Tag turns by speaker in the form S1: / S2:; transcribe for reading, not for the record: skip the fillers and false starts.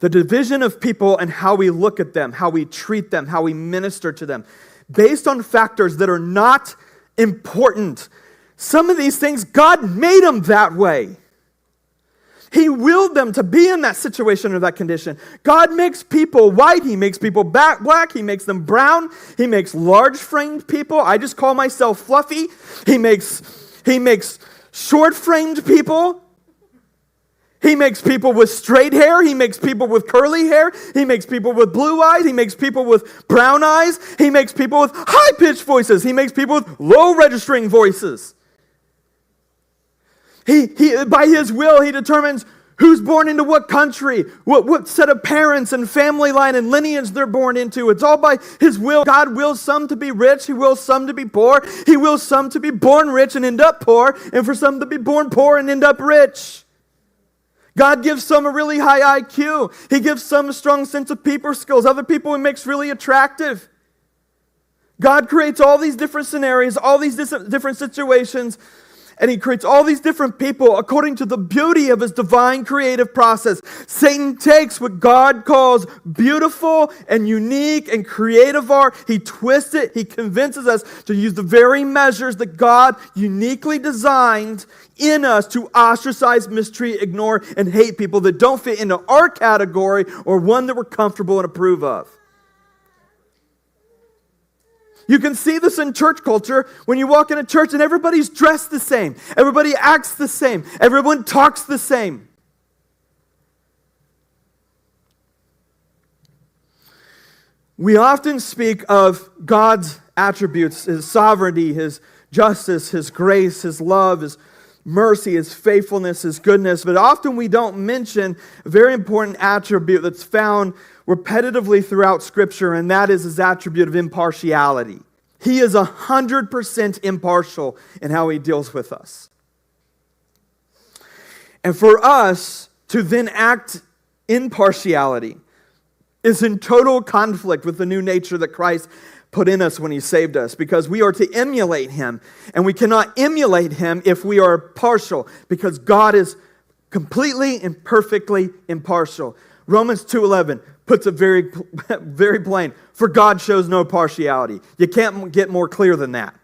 S1: The division of people and how we look at them, how we treat them, how we minister to them, based on factors that are not important. Some of these things, God made them that way. He willed them to be in that situation or that condition. God makes people white. He makes people black. He makes them brown. He makes large-framed people. I just call myself fluffy. He makes short-framed people. He makes people with straight hair. He makes people with curly hair. He makes people with blue eyes. He makes people with brown eyes. He makes people with high-pitched voices. He makes people with low-registering voices. He, by His will, He determines who's born into what country, what set of parents and family line and lineage they're born into. It's all by His will. God wills some to be rich. He wills some to be poor. He wills some to be born rich and end up poor, and for some to be born poor and end up rich. God gives some a really high IQ. He gives some a strong sense of people skills. Other people He makes really attractive. God creates all these different scenarios, all these different situations, and He creates all these different people according to the beauty of His divine creative process. Satan takes what God calls beautiful and unique and creative art. He twists it. He convinces us to use the very measures that God uniquely designed in us to ostracize, mistreat, ignore, and hate people that don't fit into our category or one that we're comfortable and approve of. You can see this in church culture when you walk in a church and everybody's dressed the same. Everybody acts the same. Everyone talks the same. We often speak of God's attributes, His sovereignty, His justice, His grace, His love, His mercy, His faithfulness, His goodness, but often we don't mention a very important attribute that's found repetitively throughout Scripture, and that is His attribute of impartiality. He is 100% impartial in how He deals with us. And for us to then act in partiality is in total conflict with the new nature that Christ put in us when He saved us, because we are to emulate Him, and we cannot emulate Him if we are partial, because God is completely and perfectly impartial. Romans 2:11 puts it very plain. For God shows no partiality. You can't get more clear than that.